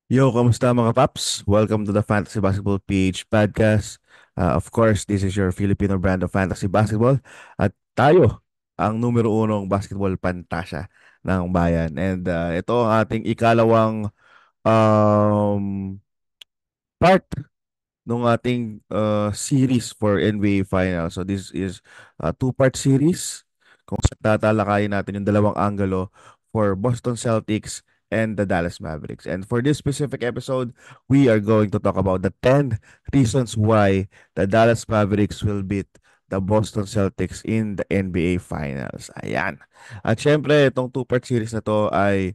Yo, kamusta mga paps? Welcome to the Fantasy Basketball PH podcast. Of course, this is your Filipino brand of fantasy basketball. At tayo ang numero unong basketball pantasya ng bayan. And ito ang ating ikalawang um, part ng ating series for NBA Finals. So this is a two-part series kung saan tatalakayin natin yung dalawang angulo for Boston Celtics and the Dallas Mavericks. And for this specific episode, we are going to talk about the 10 reasons why the Dallas Mavericks will beat the Boston Celtics in the NBA Finals. Ayan. At syempre, itong two-part series na to ay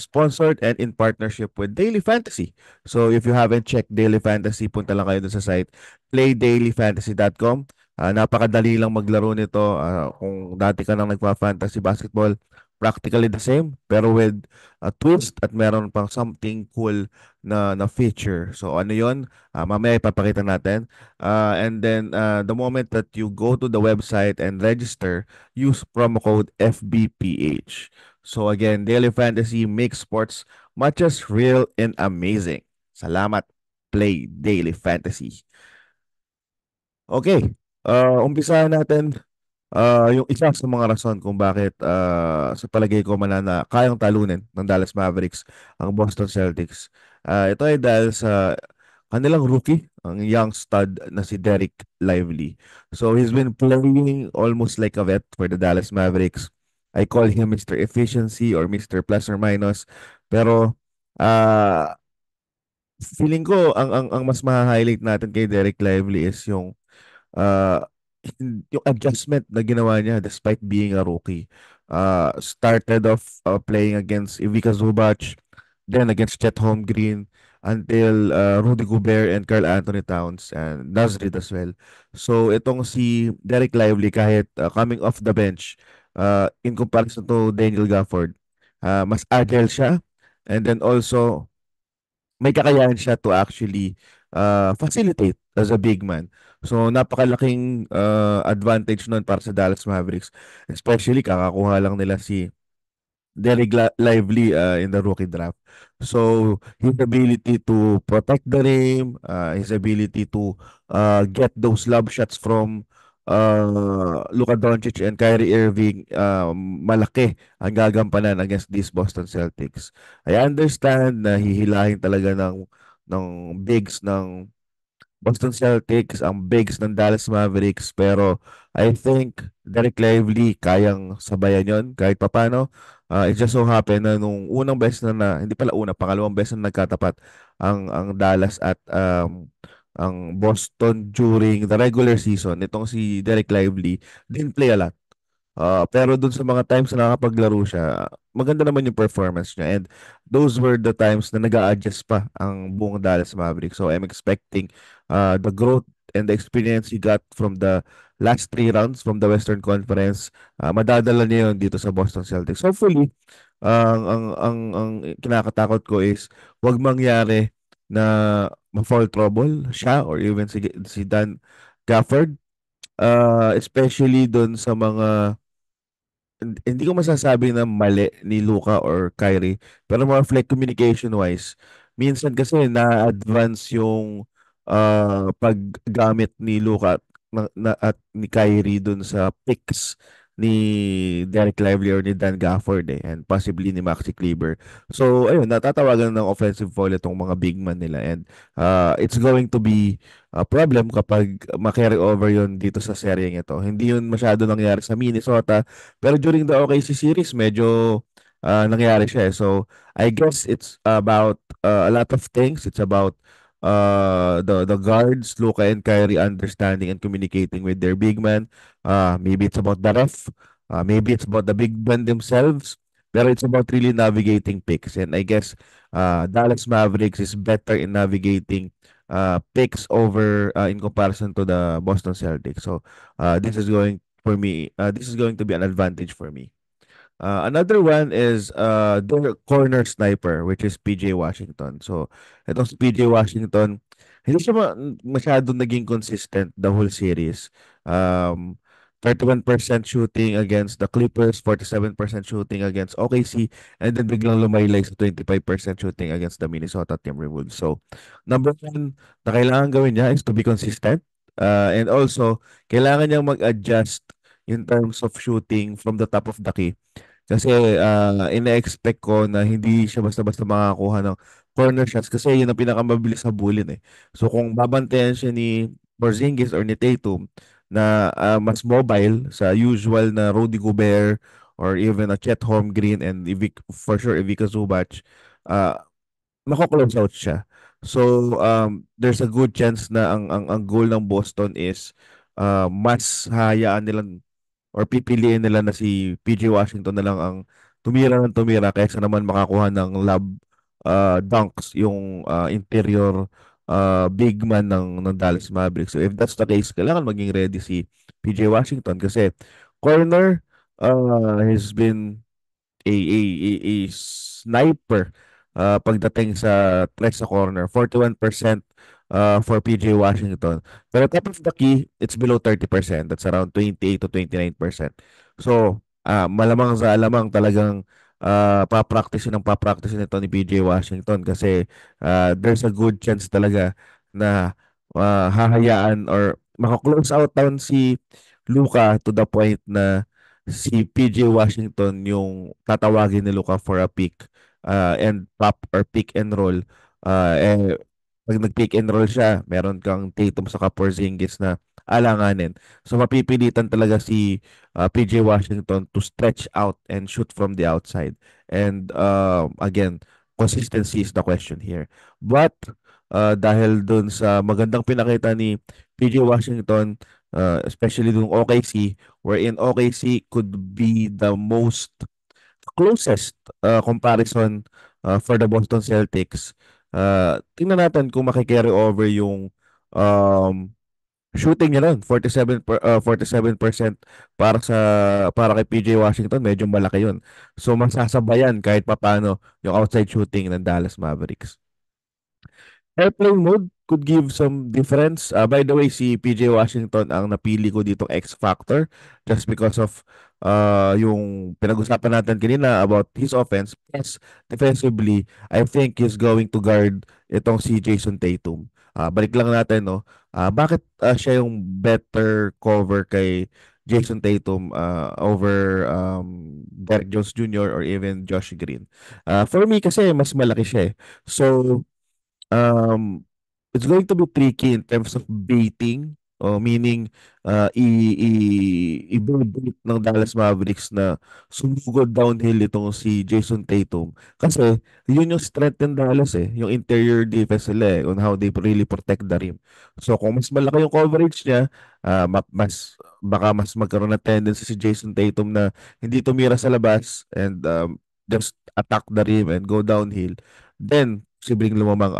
sponsored and in partnership with Daily Fantasy. So if you haven't checked Daily Fantasy, punta lang kayo dun sa site playdailyfantasy.com. Napakadali lang maglaro nito. Kung dati ka nang nagpa-fantasy basketball, practically the same pero with a twist at meron pang something cool na feature. So ano 'yon? Mamaya ipapakita natin. And then the moment that you go to the website and register, use promo code FBPH. So again, Daily Fantasy makes sports much as real and amazing. Salamat, Play Daily Fantasy. Okay, umpisahan natin yung isa sa mga rason kung bakit sa palagay ko manana kayang talunin ng Dallas Mavericks ang Boston Celtics. Ito ay dahil sa kanilang rookie, ang young stud na si Derek Lively. So he's been playing almost like a vet for the Dallas Mavericks. I call him Mr. Efficiency or Mr. Plus or Minus. Pero uh, feeling ko ang mas ma-highlight natin kay Derek Lively is uh, yung adjustment na ginawa niya despite being a rookie. Started off playing against Ivica Zubac, then against Chet Holmgren, until Rudy Gobert and Karl Anthony Towns and Nasrid as well. So itong si Derek Lively kahit coming off the bench in comparison to Daniel Gafford, mas agile siya and then also may kakayahan siya to actually facilitate as a big man. So napakalaking advantage nun para sa Dallas Mavericks. Especially kakakuha lang nila si Lively in the rookie draft. So his ability to protect the rim, his ability to get those lob shots from Luka Doncic and Kyrie Irving, malaki ang gagampanan against these Boston Celtics. I understand na hihilahin talaga ng bigs ng Boston Celtics, ang bigs ng Dallas Mavericks, pero I think Derek Lively kayang sabayan yon kahit papano. It just so happen na nung unang beses hindi pala una, pangalawang beses na nagkatapat ang Dallas at ang Boston during the regular season, itong si Derek Lively didn't play a lot. Pero dun sa mga times na nakapaglaro siya, maganda naman yung performance niya. And those were the times na nag-a-adjust pa ang buong Dallas Mavericks. So I'm expecting the growth and the experience he got from the last three rounds from the Western Conference, madadala niya yun dito sa Boston Celtics. Hopefully, ang kinakatakot ko is wag mangyari na ma-fall trouble siya or even si Dan Gafford. Especially doon sa mga hindi ko masasabi na mali ni Luka or Kyrie, pero more of like communication wise. Minsan kasi na-advance yung paggamit ni Luka at ni Kyrie dun sa picks ni Derek Lively or ni Dan Gafford and possibly ni Maxi Kleber. So ayun, natatawagan ng offensive foul itong mga big man nila and it's going to be problem kapag ma-carry over yon dito sa seryeng ito. Hindi yun masyado nangyari sa Minnesota pero during the OKC series, medyo nangyari siya eh. So, I guess it's about a lot of things. It's about the guards, Luka and Kyrie understanding and communicating with their big man. Maybe it's about the ref. Maybe it's about the big man themselves. Pero it's about really navigating picks. And I guess Dallas Mavericks is better in navigating picks over in comparison to the Boston Celtics. So, this is going for me, this is going to be an advantage for me. Another one is their corner sniper, which is PJ Washington. So, itong si PJ Washington, hindi siya masyado naging consistent the whole series. Um, 31% shooting against the Clippers, 47% shooting against OKC, and then biglang lumaylay sa 25% shooting against the Minnesota Timberwolves. So, number one na kailangan gawin niya is to be consistent. And also, kailangan niyang mag-adjust in terms of shooting from the top of the key. Kasi ine-expect ko na hindi siya basta-basta makakakuha ng corner shots kasi yun ang pinakamabilis habulin eh. So kung babantayan siya ni Porzingis or ni Tatum na mas mobile sa usual na Rudy Gobert or even a Chet Holmgren and for sure Ivica Zubac, uh, mako-close out siya. So there's a good chance na ang goal ng Boston is mas hayaan nilang or pipiliin nila na si PJ Washington na lang ang tumira ng tumira kaysa naman makakuha ng lob dunks yung interior big man ng Dallas Mavericks. So if that's the case, kailangan maging ready si PJ Washington kasi corner has been a sniper pagdating sa threat sa corner. 41% for PJ Washington. Pero top of the key, it's below 30%. That's around 28 to 29%. So, malamang sa alamang talagang papractice nito ni PJ Washington kasi there's a good chance talaga na hahayaan or maka-close out down si Luka to the point na si PJ Washington yung tatawagin ni Luka for a pick and pop or pick and roll. Pag nag-pick and roll siya, meron kang Tatum sa Porzingis na alanganin. So mapipilitan talaga si PJ Washington to stretch out and shoot from the outside. And again, consistency is the question here. But dahil dun sa magandang pinakita ni PJ Washington, especially dun OKC, wherein OKC could be the most closest comparison for the Boston Celtics. Tingnan natin kung maki-carry over yung um, shooting niya nun. 47% para kay PJ Washington, medyo malaki yun. So masasabayan kahit papaano yung outside shooting ng Dallas Mavericks. Airplane mode could give some difference. By the way, si PJ Washington ang napili ko ditong X Factor just because of yung pinag-usapan natin kanina about his offense. Plus, defensively, I think he's going to guard itong si Jason Tatum. Balik lang natin, no? Bakit siya yung better cover kay Jason Tatum over Derek Jones Jr. or even Josh Green? For me, kasi mas malaki siya eh. So, um, it's going to be tricky in terms of baiting. Meaning, i-bait ng Dallas Mavericks na sumugod downhill itong si Jason Tatum. Kasi, yun yung strength ng Dallas eh. Yung interior defense nila eh, on how they really protect the rim. So, kung mas malaki yung coverage niya, baka mas magkaroon ng tendency si Jason Tatum na hindi tumira sa labas and just attack the rim and go downhill. Then, posibleng lumamang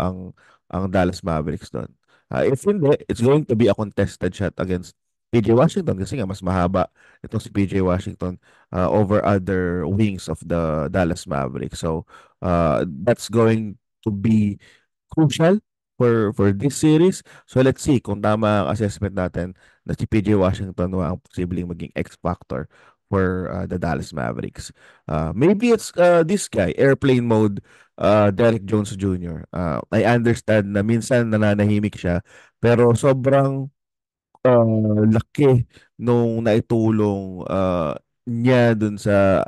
ang Dallas Mavericks doon. If hindi, it's going to be a contested shot against PJ Washington kasi nga mas mahaba itong si PJ Washington over other wings of the Dallas Mavericks. So, that's going to be crucial for this series. So, let's see kung tama ang assessment natin na si PJ Washington ang posibleng maging X factor for the Dallas Mavericks. Maybe it's this guy, airplane mode, Derek Jones Jr. I understand na minsan nananahimik siya, pero sobrang laki nung naitulong niya dun sa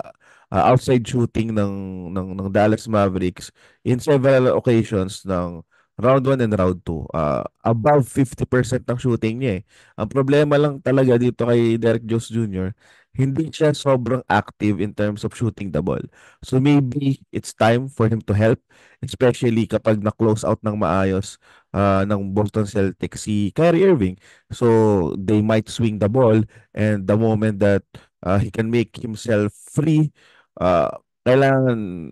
outside shooting ng Dallas Mavericks in several occasions ng round 1 and round 2. Above 50% ng shooting niya eh. Ang problema lang talaga dito kay Derek Jones Jr., hindi siya sobrang active in terms of shooting the ball. So maybe it's time for him to help, especially kapag na-close out ng maayos ng Boston Celtics si Kyrie Irving. So they might swing the ball and the moment that he can make himself free, kailangan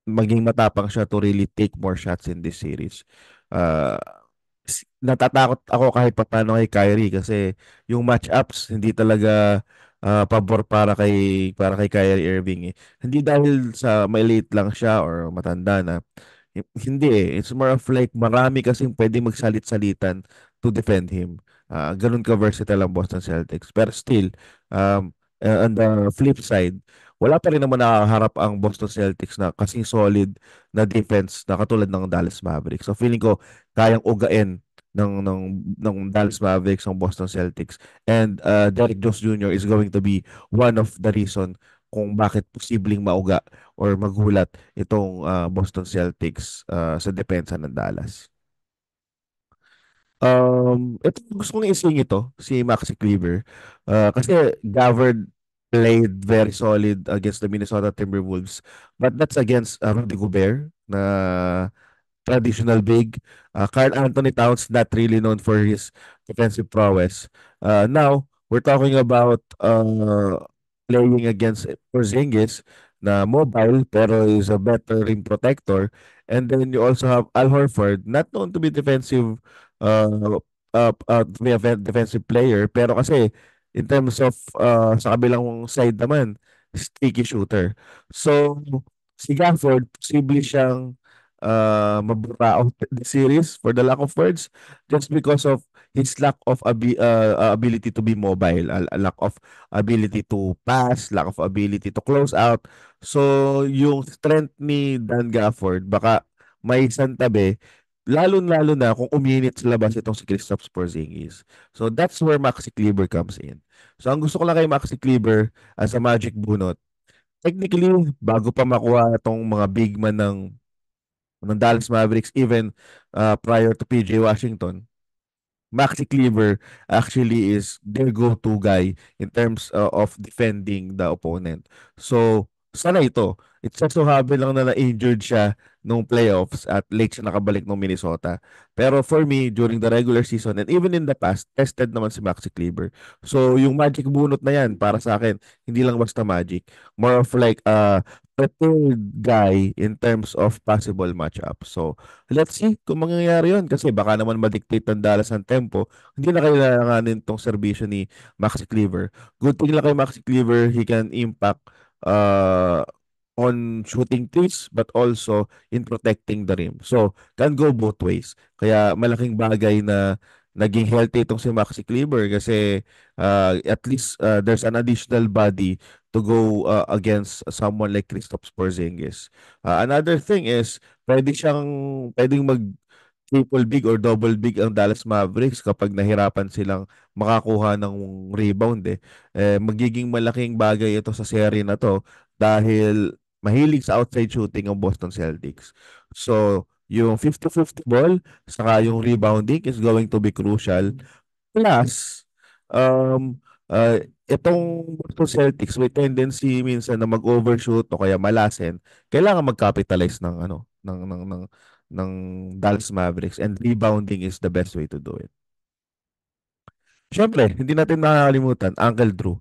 maging matapang siya to really take more shots in this series. Uh, Natatakot ako kahit papaano kay Kyrie kasi yung matchups hindi talaga pabor para kay Kyrie Irving eh. Hindi dahil sa maliit lang siya or matanda na. Hindi eh. It's more of like marami kasing pwedeng magsalit-salitan to defend him. Ganun ka-versatile ang Boston Celtics. Pero still, on the flip side, wala pa rin naman nakaharap ang Boston Celtics na kasing solid na defense na katulad ng Dallas Mavericks. So feeling ko kayang ugain ng Dallas Mavericks ang Boston Celtics. And Derrick Jones Jr. is going to be one of the reason kung bakit posibleng mauga or maghulat itong Boston Celtics sa depensa ng Dallas. Ito gusto kong ising ito, si Maxi Kleber. Kasi Gafford played very solid against the Minnesota Timberwolves. But that's against Rudy Gobert na traditional big. Karl Anthony Towns not really known for his defensive prowess. Now, we're talking about playing against Porzingis na mobile pero is a better rim protector. And then you also have Al Horford, not known to be defensive to be a defensive player pero kasi in terms of sa kabilang side naman, streaky shooter. So, si Gafford, posible siyang mabura out the series for the lack of words just because of his lack of ability to be mobile, a lack of ability to pass, lack of ability to close out. So, yung strength ni Dan Gafford, baka may santabi, lalo-lalo na kung uminit sa labas itong si Kristaps Porzingis. So, that's where Maxi Kleber comes in. So, ang gusto ko lang kay Maxi Kleber as a magic bunot, technically, bago pa makuha itong mga big man ng Dallas Mavericks, even prior to PJ Washington, Maxi Kleber actually is their go-to guy in terms of defending the opponent. So, sana ito. It's just so happen lang na na-injured siya nung playoffs at late siya nakabalik ng Minnesota. Pero for me, during the regular season and even in the past, tested naman si Maxi Kleber. So, yung magic bunot na yan, para sa akin, hindi lang basta magic. More of like a prepared guy in terms of possible matchup. So, let's see kung mangyayari yun kasi baka naman ma-dictate ng Dallas ang tempo. Hindi na kailanganin tong serbisyo ni Maxi Kleber. Good thing lang kay Maxi Kleber, he can impact uh, on shooting threes but also in protecting the rim. So, can go both ways. Kaya malaking bagay na naging healthy itong si Maxi Kleber kasi at least there's an additional body to go against someone like Kristaps Porzingis. Another thing is pwedeng mag triple big or double big ang Dallas Mavericks kapag nahirapan silang makakuha ng rebound magiging malaking bagay ito sa serie na to dahil mahilig sa outside shooting ang Boston Celtics. So, yung 50-50 ball saka yung rebounding is going to be crucial. Plus, um, itong Boston Celtics may tendency minsan na mag-overshoot o kaya malasin. Kailangan mag-capitalize ng Dallas Mavericks and rebounding is the best way to do it. Siyempre, hindi natin makakalimutan, Uncle Drew.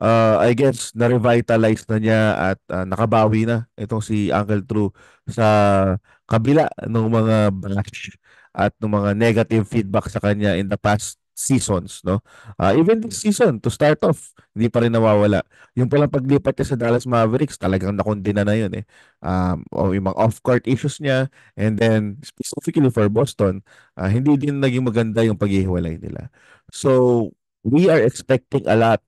I guess na-revitalize na niya at nakabawi na itong si Uncle Drew sa kabila ng mga bash at ng mga negative feedback sa kanya in the past seasons, no? Even this season, to start off, hindi pa rin nawawala. Yung palang paglipat niya sa Dallas Mavericks, talagang nakondena na yun o yung mga off-court issues niya, and then specifically for Boston, hindi din naging maganda yung paghihiwalay nila. So, we are expecting a lot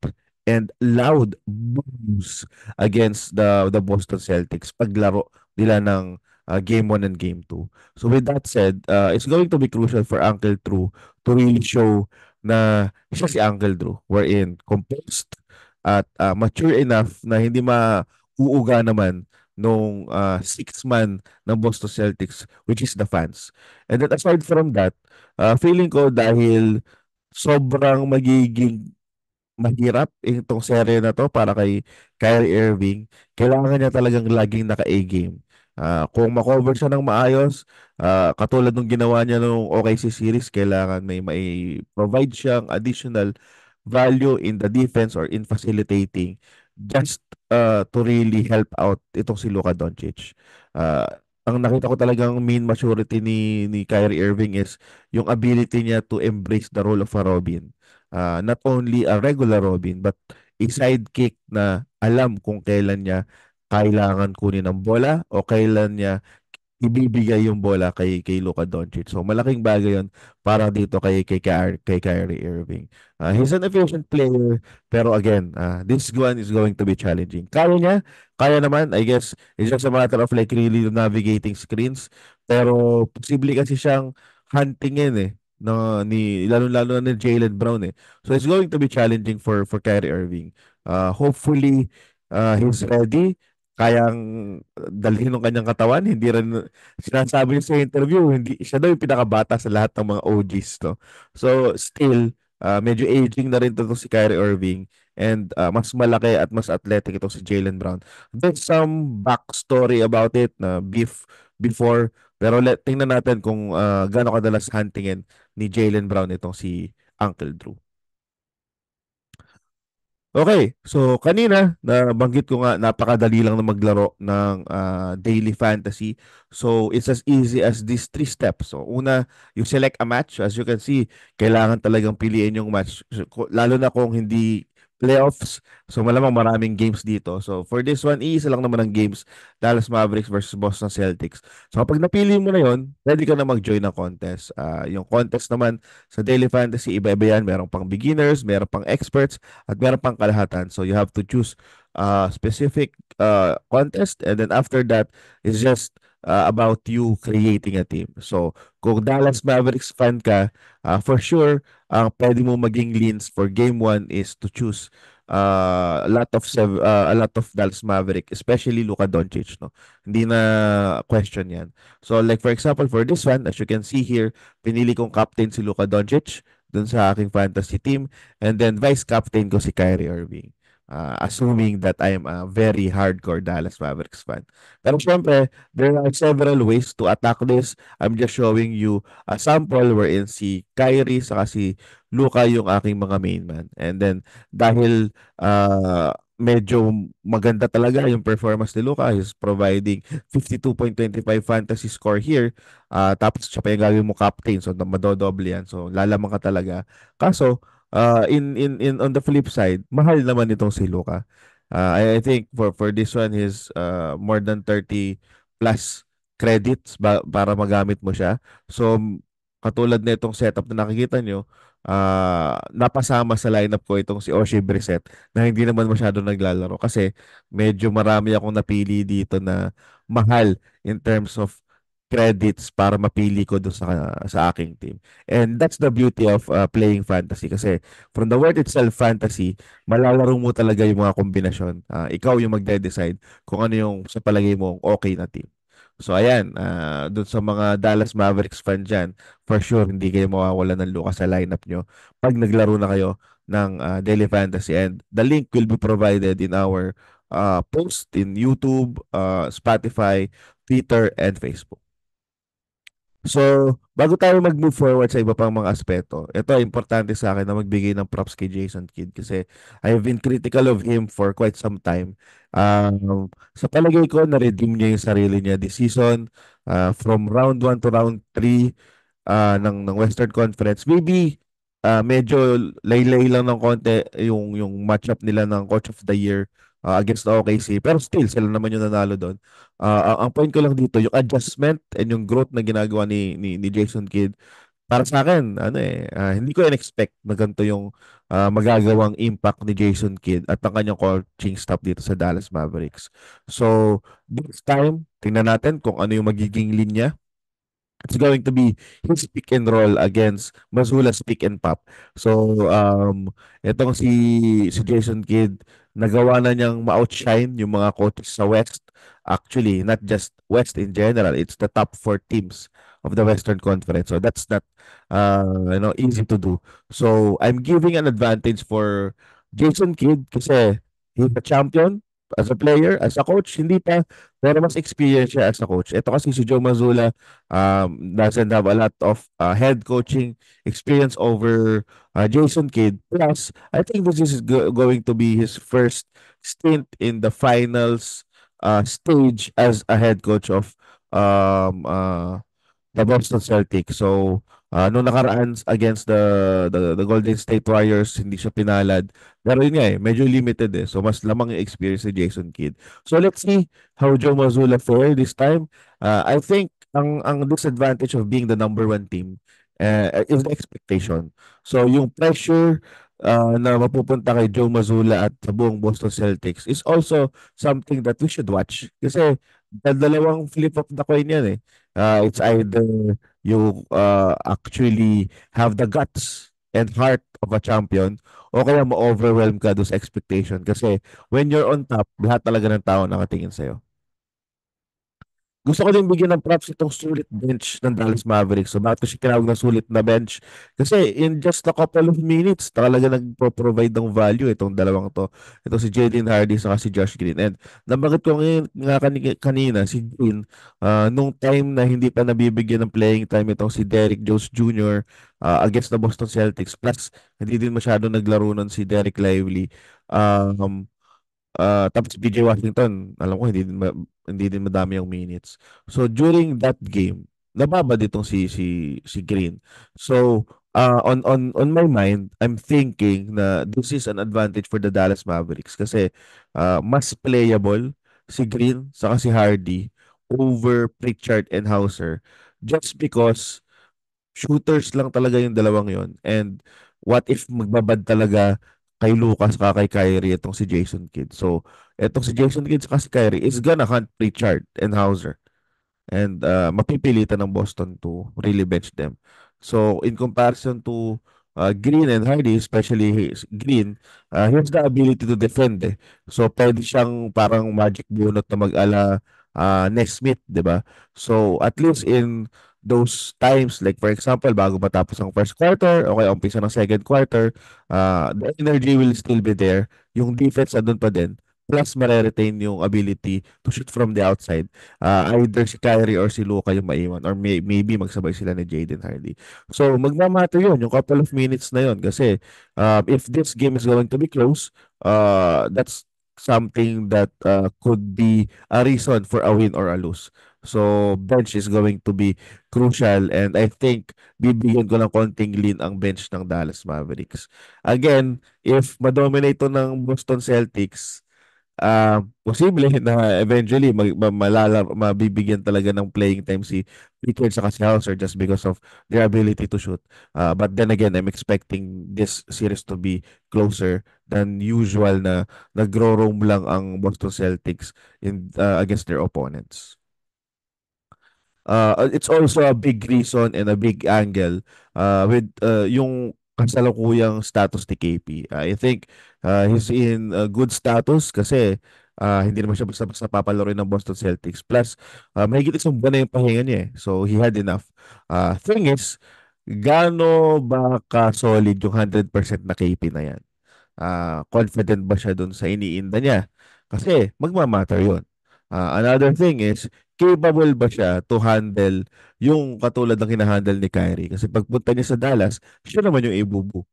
and loud boos against the Boston Celtics paglaro nila ng Game 1 and Game 2. So with that said, it's going to be crucial for Uncle Drew to really show na siya si Uncle Drew wherein composed at mature enough na hindi mauuga naman nung six man ng Boston Celtics which is the fans. And then aside from that, feeling ko dahil sobrang magiging mahirap itong serye na to para kay Kyrie Irving. Kailangan niya talagang laging naka-A-game. Kung makover siya ng maayos, katulad nung ginawa niya nung OKC series, kailangan may provide siyang additional value in the defense or in facilitating just to really help out itong si Luka Doncic. Uh, ang nakita ko talagang main maturity ni Kyrie Irving is yung ability niya to embrace the role of a Robin. Not only a regular Robin but a sidekick na alam kung kailan niya kailangan kunin ng bola o kailan niya ibibigay yung bola kay Luka Doncic. So malaking bagay 'yon para dito kay Kyrie Irving. He's an efficient player pero again, this one is going to be challenging. Kaya naman, I guess it's just a matter of like really navigating screens. Pero posible kasi siyang huntingin no ni lalo-lalo na ni Jaylen Brown. So it's going to be challenging for Kyrie Irving. Hopefully he's ready, kayang dalhin ng kanyang katawan. Hindi rin, sinasabi niya sa interview, hindi siya daw yung pinakabata sa lahat ng mga OGs, no? So, still, medyo aging na rin to si Kyrie Irving, and mas malaki at mas athletic ito si Jaylen Brown. There's some backstory about it na before, pero tingnan natin kung gaano kadalas huntingin ni Jaylen Brown itong si Uncle Drew. Okay, so kanina nabanggit ko nga napakadali lang na maglaro ng daily fantasy. So it's as easy as these three steps. So una, you select a match. As you can see, kailangan talagang piliin yung match. So, lalo na kung hindi playoffs. So malamang maraming games dito. So for this one, iisa lang naman ang games. Dallas Mavericks versus Boston Celtics. So kapag napili mo na yon, pwede ka na mag-join ng contest. Yung contest naman sa daily fantasy, iba-iba yan. Merong pang beginners, merong pang experts, at meron pang kalahatan. So you have to choose a specific contest, and then after that is just about you creating a team. So kung Dallas Mavericks fan ka, for sure ang pwede mo maging leans for game 1 is to choose a lot of Dallas Maverick, especially Luka Doncic, no. Hindi na question 'yan. So like for example for this one, as you can see here, pinili kong captain si Luka Doncic dun sa aking fantasy team. And then vice captain ko si Kyrie Irving. Assuming that I am a very hardcore Dallas Mavericks fan. Pero syempre, there are several ways to attack this. I'm just showing you a sample wherein si Kyrie saka si Luka yung aking mga main man. And then dahil medyo maganda talaga yung performance ni Luka, he's providing 52.25 fantasy score here. Tapos siya pa yung gagawin mo captain, so madodoble yan. So lalaman ka talaga. Kaso in on the flip side, mahal naman itong si Luka. I think for this one is more than 30 plus credits para magamit mo siya. So katulad na itong setup na nakikita nyo, napasama sa lineup ko itong si Oshae Brissett na hindi naman masyado naglalaro kasi medyo marami akong napili dito na mahal in terms of credits para mapili ko doon sa aking team. And that's the beauty of playing fantasy kasi from the word itself, fantasy, malalaro mo talaga yung mga kombinasyon. Ikaw yung magde-decide kung ano yung sa palagay mo okay na team. So ayan, doon sa mga Dallas Mavericks fan dyan, for sure hindi kayo mawawala ng luka sa lineup nyo pag naglaro na kayo ng Daily Fantasy. And the link will be provided in our post in YouTube, Spotify, Twitter, and Facebook. So, bago tayo mag-move forward sa iba pang mga aspeto, ito importante sa akin na magbigay ng props kay Jason Kidd kasi I have been critical of him for quite some time. Sa palagay ko, na-redeem niya yung sarili niya this season, from round 1 to round 3 ng Western Conference. Maybe medyo laylay lang ng konti yung matchup nila ng Coach of the Year against the OKC. Pero still, sila naman yung nanalo doon. Ang point ko lang dito, yung adjustment and yung growth na ginagawa ni Jason Kidd, para sa akin, hindi ko in-expect na ganito yung magagawang impact ni Jason Kidd at ang kanyang coaching staff dito sa Dallas Mavericks. So, this time, tingnan natin kung ano yung magiging linya. It's going to be his pick and roll against Mazula's pick and pop. So, etong si Jason Kidd, nagawa na niyang ma-outshine yung mga coaches sa West. Actually, not just West in general, it's the top 4 teams of the Western Conference. So that's not easy to do. So, I'm giving an advantage for Jason Kidd kasi he's a champion as a player, as a coach, hindi pa, pero mas experience siya as a coach. Ito kasi si Joe Mazzulla doesn't have a lot of head coaching experience over Jason Kidd. Plus, I think this is going to be his first stint in the finals stage as a head coach of the Boston Celtics. So, Nung nakaraan against the Golden State Warriors, hindi siya pinalad. Pero yun nga medyo limited So mas lamang yung experience ni Jason Kidd. So let's see how Joe Mazzulla fare this time. I think ang disadvantage of being the number one team is the expectation. So yung pressure na mapupunta kay Joe Mazzulla at sa buong Boston Celtics is also something that we should watch. Kasi dalawang flip of the coin yan it's either you actually have the guts and heart of a champion o kaya ma-overwhelm ka doon sa expectation. Kasi when you're on top, lahat talaga ng tao nakatingin sa'yo. Gusto ko din bigyan ng props itong sulit bench ng Dallas Mavericks. So bakit ko siya tinawag na sulit na bench? Kasi in just a couple of minutes, talaga nagpo-provide ng value itong dalawang to. Ito si Jaden Hardy saka si Josh Green. And nabanggit ko ngayon nga kanina, si Green, nung time na hindi pa nabibigyan ng playing time itong si Derrick Jones Jr. Against the Boston Celtics. Plus, hindi din masyado naglaro nun si Derek Lively. Um, tapos PJ Washington, alam ko hindi din madami yung minutes. So during that game, nababa ditong si Green. So on my mind, I'm thinking na this is an advantage for the Dallas Mavericks kasi mas playable si Green saka si Hardy over Pritchard and Hauser just because shooters lang talaga yung dalawang yon. And what if magbabad talaga kay Lucas ka kay Kyrie itong si Jason Kidd. So, itong si Jason Kidd saka si Kyrie is gonna hunt Pritchard and Hauser. And mapipilitan ng Boston to really bench them. So, in comparison to Green and Hardy, especially Green, he has the ability to defend So, pwede siyang parang magic bunot na mag-ala Nesmith, di ba? So, at least in those times, like for example, bago matapos ang first quarter o kaya umpisa ng second quarter, the energy will still be there. Yung defense andun pa din. Plus, mare-retain yung ability to shoot from the outside. Either si Kyrie or si Luka yung maiwan or maybe magsabay sila ni Jaden Hardy. So, magmamatter yun, yung couple of minutes na yun. Kasi if this game is going to be close, that's something that could be a reason for a win or a lose. So, bench is going to be crucial and I think bibigyan ko ng konting lean ang bench ng Dallas Mavericks. Again, if madominate to ng Boston Celtics, posible na eventually mabibigyan talaga ng playing time si Richard sa si Hauser just because of their ability to shoot. But then again, I'm expecting this series to be closer than usual na nagro-roam lang ang Boston Celtics against their opponents. It's also a big reason and a big angle with yung kasalukuyang status ni KP. I think he's in good status kasi hindi naman siya basta-basta papalaro ng Boston Celtics. Plus, mahigit isang buwan na yung pahinga niya So, he had enough. Thing is, gaano ba ka-solid yung 100% na KP na yan? Confident ba siya dun sa iniinda niya? Kasi magmamatter yun. Another thing is, capable ba siya to handle yung katulad ng hinahandle ni Kyrie? Kasi pagpunta niya sa Dallas, siya naman yung ibubu.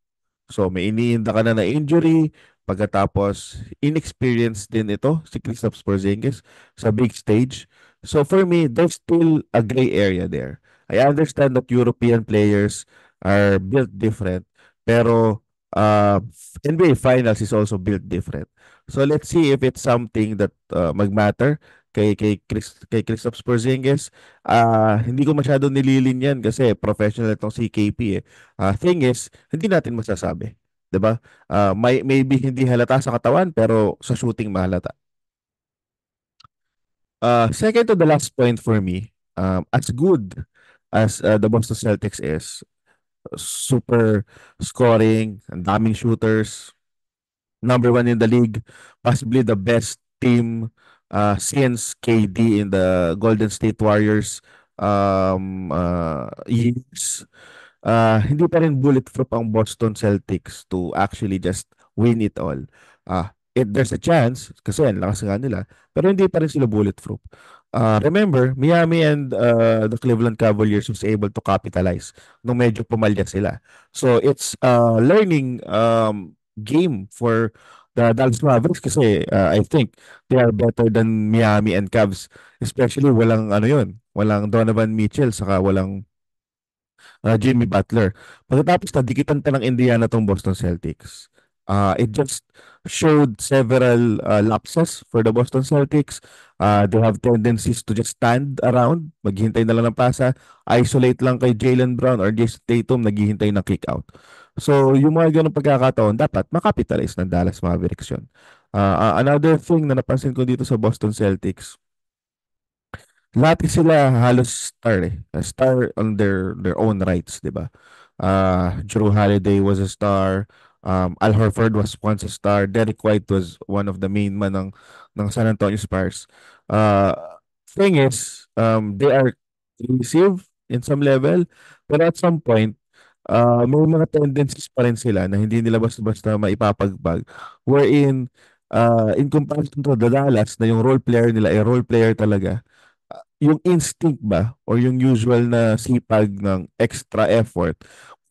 So may iniinda ka na injury, pagkatapos inexperienced din ito si Kristaps Porzingis sa big stage. So for me, there's still a gray area there. I understand that European players are built different, pero NBA Finals is also built different. So let's see if it's something that magmatter kay Kristaps Porzingis. Hindi ko masyado nililin yan kasi professional itong si KP Thing is, hindi natin masasabi. 'Di ba? Maybe hindi halata sa katawan pero sa shooting mahalata. Second to the last point for me, as good as the Boston Celtics is, super scoring, ang daming shooters, number one in the league, possibly the best team since KD in the Golden State Warriors years. Hindi pa rin bulletproof ang Boston Celtics to actually just win it all. There's a chance, kasi ang lakas nga nila, pero hindi pa rin sila bulletproof. Remember, Miami and the Cleveland Cavaliers was able to capitalize nung medyo pumalya sila. So it's a learning game for the Dallas Mavericks kasi I think they are better than Miami and Cavs. Especially walang ano yun, walang Donovan Mitchell saka walang Jimmy Butler. Pagkatapos nadikitan pa ng Indiana tong Boston Celtics. It just showed several lapses for the Boston Celtics. They have tendencies to just stand around, maghintay na lang ng pasa, isolate lang kay Jalen Brown or Jason Tatum, naghihintay ng kick out. So, yung mga ganong pagkakataon, dapat makapitalize ng Dallas Mavericks yun. Another thing na napansin ko dito sa Boston Celtics, lahat sila halos star eh. A star on their own rights, 'di ba? Drew Holiday was a star. Al Horford was once a star. Derek White was one of the main man ng San Antonio Spurs. Uh, Thing is, they are elusive in some level, but at some point, may mga tendencies pa rin sila na hindi nila basta-basta maipapagbag. Wherein, in comparison to the Dallas, na yung role player nila ay role player talaga, yung instinct ba or yung usual na sipag ng extra effort,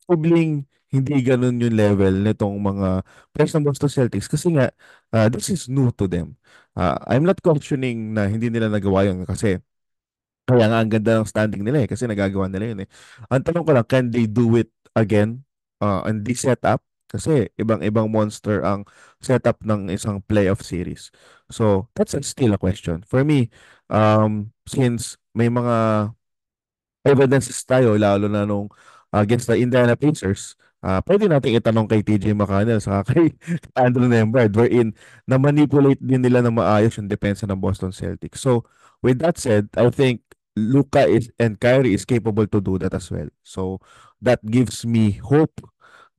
probably hindi ganun yung level nitong mga players ng Boston Celtics kasi nga this is new to them. I'm not questioning na hindi nila nagawa yun kasi kaya nga ang ganda ng standing nila eh kasi nagagawa nila yun eh. Ang tanong ko lang, can they do it again in this setup? Kasi ibang-ibang monster ang setup ng isang playoff series. So, that's still a question. For me, since may mga evidences tayo, lalo na nung against the Indiana Pacers, pwede natin itanong kay TJ McConnell sa kay Andrew Nembhard wherein na-manipulate din nila na maayos yung depensa ng Boston Celtics. So, with that said, I think Luka is and Kyrie is capable to do that as well. So, that gives me hope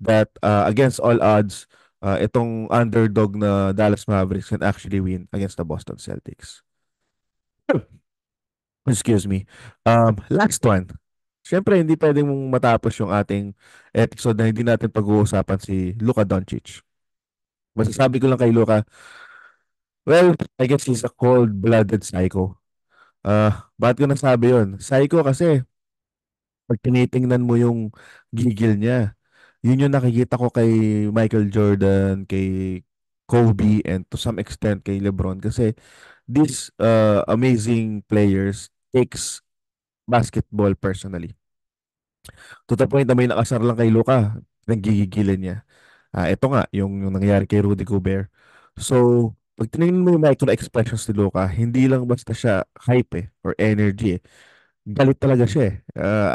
that against all odds, itong underdog na Dallas Mavericks can actually win against the Boston Celtics. Excuse me. Last one. Siyempre, hindi pwedeng mong matapos yung ating episode na hindi natin pag-uusapan si Luka Doncic. Masasabi ko lang kay Luka, well, I guess he's a cold-blooded psycho. Bakit ko nasabi yun? Psycho kasi pag tinitingnan mo yung gigil niya, yun yung nakikita ko kay Michael Jordan, kay Kobe, and to some extent kay LeBron. Kasi these amazing players takes basketball personally. To the point na may nakasar lang kay Luka, naggigigilan niya. Ito nga, yung nangyari kay Rudy Gobert. So, pag tinignan mo yung micro expressions ni Luka, hindi lang basta siya hype or energy Galit talaga siya eh.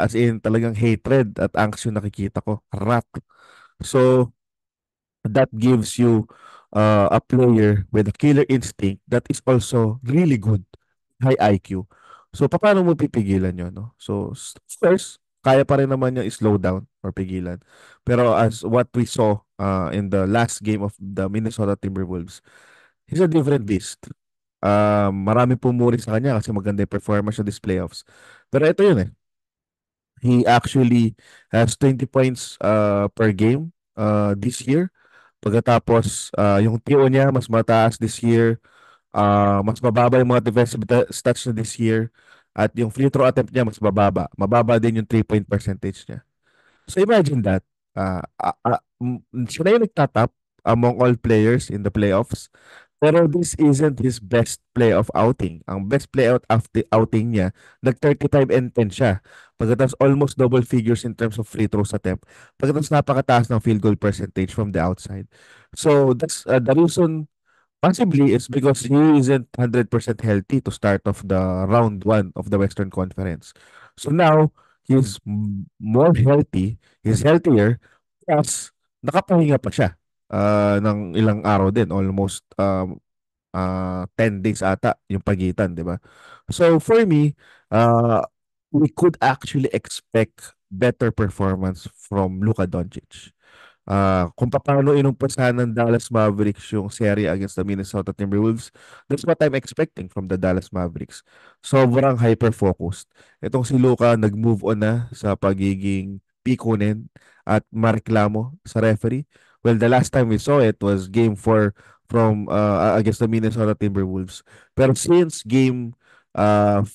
As in, talagang hatred at angst yung nakikita ko. Rat. So, that gives you a player with a killer instinct that is also really good, high IQ. So, paano mo pipigilan yun, no? So, of course, kaya pa rin naman niya i-slow down or pigilan. Pero as what we saw in the last game of the Minnesota Timberwolves, he's a different beast. Marami pumuri sa kanya kasi maganda yung performance sa these playoffs. Pero ito yun eh. He actually has 20 points per game this year. Pagkatapos, yung TO niya mas mataas this year. Mas mababa yung mga defensive stats niya this year. At yung free throw attempt niya mas mababa. Mababa din yung 3-point percentage niya. So imagine that. Siya na yung nagtatap among all players in the playoffs. Pero this isn't his best playoff outing. Ang best playoff outing niya, nag 35 and 10 siya. Pagkatapos almost double figures in terms of free throws attempt. Pagkatapos napakataas ng field goal percentage from the outside. So that's the reason possibly it's because he isn't 100% healthy to start off the round one of the Western Conference. So now, more healthy, he's healthier, plus nakapahinga pa siya ng ilang araw din, almost 10 days ata yung pagitan, di ba? So for me, uh, we could actually expect better performance from Luka Doncic. Kung paano inumpisahan ng Dallas Mavericks yung serie against the Minnesota Timberwolves, that's what I'm expecting from the Dallas Mavericks. Sobrang hyper-focused. Itong si Luka nag-move on na sa pagiging pikunin at mareklamo sa referee. Well, the last time we saw it was game 4 from against the Minnesota Timberwolves. Pero since game 5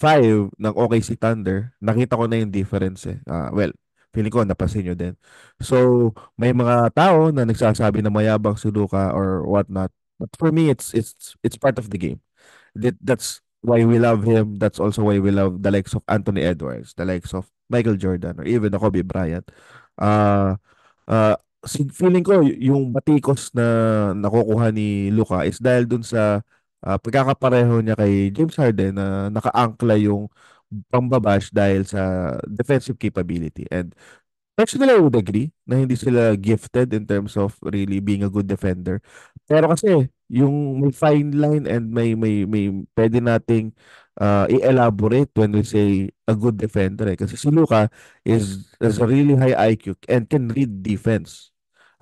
ng OKC Thunder, nakita ko na yung difference eh. Well, feeling ko napansin nyo din. So, may mga tao na nagsasabi na mayabang si Luka or whatnot. But for me, it's part of the game. That's why we love him. That's also why we love the likes of Anthony Edwards, the likes of Michael Jordan, or even the Kobe Bryant. Uh, uh, Feeling ko yung batikos na nakukuha ni Luka is dahil dun sa pagkakapareho niya kay James Harden na nakaangkla yung pambabash dahil sa defensive capability. And personally, I would agree na hindi sila gifted in terms of really being a good defender. Pero kasi yung may fine line and may pwede nating i-elaborate when we say a good defender eh. Kasi si Luka is a really high IQ and can read defense.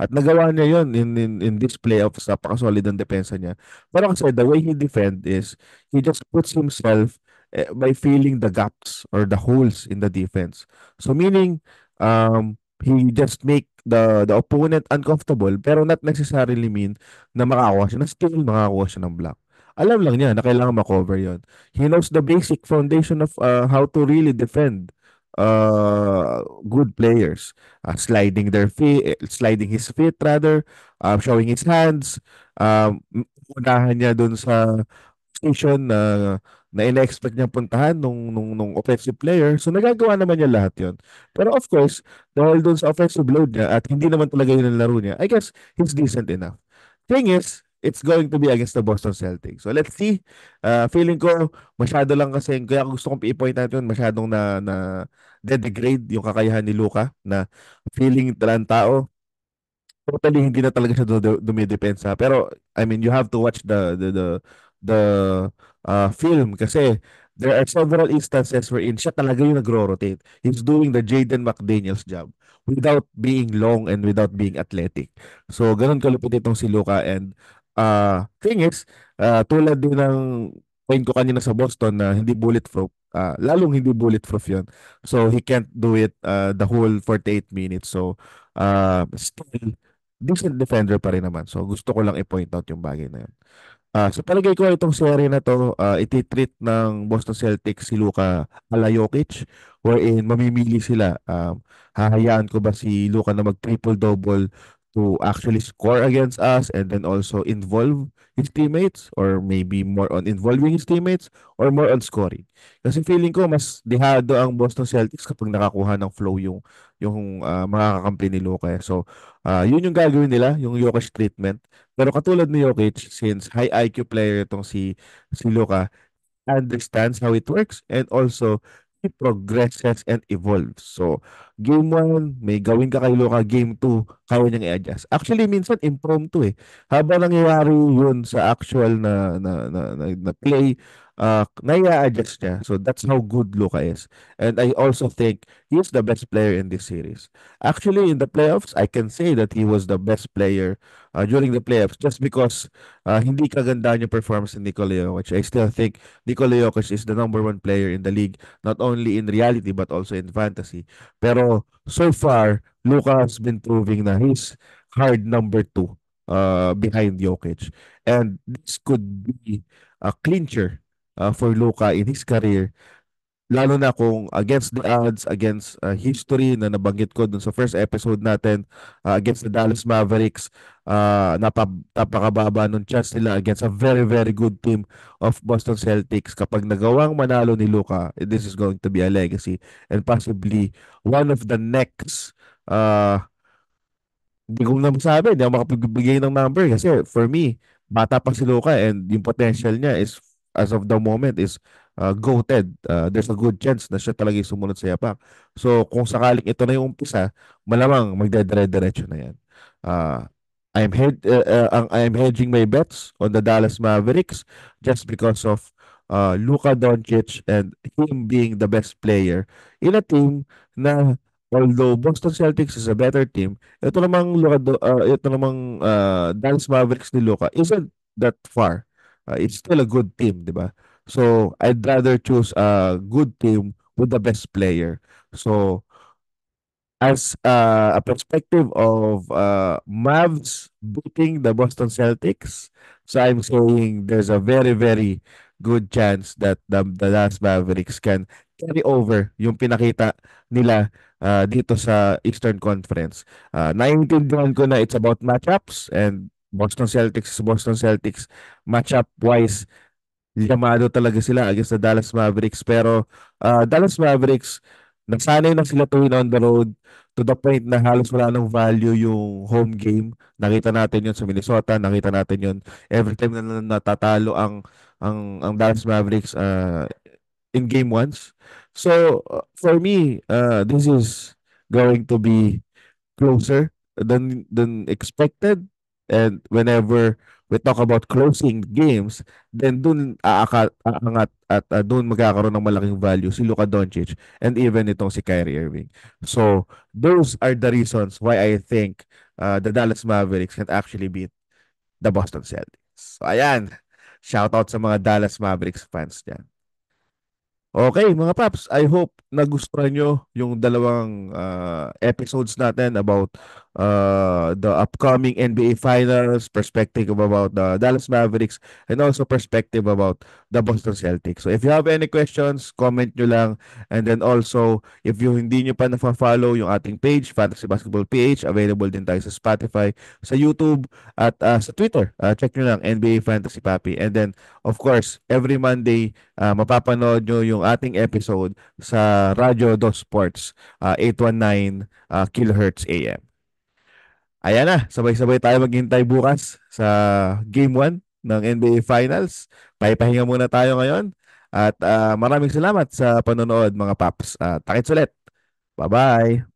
At nagawa niya yon in this playoffs, napaka-solid ang depensa niya. Pero kasi the way he defend is he just puts himself by filling the gaps or the holes in the defense. So meaning he just make the opponent uncomfortable pero not necessarily mean na makakakuha siya ng steal, makakakuha siya ng block. Alam lang niya na kailangan makover yon. He knows the basic foundation of how to really defend good players. Sliding his feet rather, showing his hands, unahan niya dun sa station na ina-expect niyang puntahan nung offensive player. So nagagawa naman niya lahat 'yon. Pero of course, dahil doon sa offensive load niya at hindi naman talaga 'yun ang laro niya, I guess he's decent enough. Thing is, it's going to be against the Boston Celtics. So let's see. Feeling ko masyado lang kasi kaya gusto kong i-point out 'yun, masyadong na degrade yung kakayahan ni Luka na feeling talang tao totally hindi na talaga siya dumidepensa. Pero I mean, you have to watch the film kasi there are several instances wherein siya talaga yung nagro-rotate. He's doing the Jaden McDaniels job without being long and without being athletic. So, ganun kalupit itong si Luka and thing is, tulad din ng point ko kanina sa Boston na hindi bulletproof, lalong hindi bulletproof yun. So, he can't do it the whole 48 minutes. So, still, decent defender pa rin naman. So gusto ko lang i-point out yung bagay na yun. Sa palagay ko itong serye na to, ititreat ng Boston Celtics si Luka ala Jokic wherein mamimili sila. Hahayaan ko ba si Luka na mag-triple-double to actually score against us and then also involve his teammates or maybe more on involving his teammates or more on scoring. Kasi feeling ko mas dehado ang Boston Celtics kapag nakakuha ng flow yung mga kakampi ni Luka. So, yun yung gagawin nila, yung Jokic treatment. Pero katulad ni Jokic, since high IQ player itong si Luka, understands how it works and also he progresses and evolves. So, game 1, may gawin ka kay Luka, game 2, kaya niyang i-adjust. Actually, minsan impromptu eh. Habang nangyayari yun sa actual na play, nai-adjust niya. So, that's how good Luka is. And I also think he's the best player in this series. Actually, in the playoffs, I can say that he was the best player during the playoffs just because hindi kagandaan yung performance ni Nikola Jokic. I still think Nikola Jokic is the number one player in the league, not only in reality but also in fantasy. Pero so far, Luka has been proving na he's hard number two behind Jokic. And this could be a clincher for Luka in his career lalo na kung against the odds, against history na nabanggit ko dun sa first episode natin, against the Dallas Mavericks, napakababa nung chance nila against a very, very good team of Boston Celtics. Kapag nagawang manalo ni Luka, this is going to be a legacy and possibly one of the next hindi ko na masabi, hindi ako makapagbigay ng number kasi for me, bata pa si Luka and yung potential niya is as of the moment is goated. There's a good chance na siya talaga yung sumunod sa yapak. So kung sakaling ito na yung umpisa, malamang magdedire-diretso na yan. Uh, I'm hedging my bets on the Dallas Mavericks just because of Luka Doncic and him being the best player in a team na although Boston Celtics is a better team, ito namang Dallas Mavericks ni Luka isn't that far. It's still a good team, 'di ba? So, I'd rather choose a good team with the best player. So, as a perspective of Mavs beating the Boston Celtics, so I'm saying there's a very, very good chance that the Dallas Mavericks can carry over yung pinakita nila dito sa Eastern Conference. Naiintindihan ko na it's about matchups and Boston Celtics is Boston Celtics matchup wise Yamado talaga sila against the Dallas Mavericks. Pero Dallas Mavericks, nasanay na sila tuwing on the road to the point na halos wala nang value yung home game. Nakita natin yun sa Minnesota, nakita natin yun every time na natatalo ang Dallas Mavericks in game ones. So for me, this is going to be closer than expected. And whenever we talk about closing games, then dun aangat at dun magkakaroon ng malaking value si Luka Doncic and even itong si Kyrie Irving. So those are the reasons why I think the Dallas Mavericks can actually beat the Boston Celtics. So ayan, shout out sa mga Dallas Mavericks fans dyan. Okay, mga paps, I hope nagustuhan nyo yung dalawang episodes natin about the upcoming NBA Finals, perspective about the Dallas Mavericks, and also perspective about the Boston Celtics. So if you have any questions, comment nyo lang. And then also, if you hindi nyo pa na-follow yung ating page, Fantasy Basketball PH, available din tayo sa Spotify, sa YouTube, at sa Twitter. Check nyo lang, NBA Fantasy Papi. And then, of course, every Monday, mapapanood nyo yung ating episode sa Radyo Dos Sports 819 kilohertz AM. Ayan na, sabay-sabay tayo maghintay bukas sa Game 1 ng NBA Finals. Pahipahinga muna tayo ngayon. At maraming salamat sa panonood mga paps. Takits ulit. Bye-bye!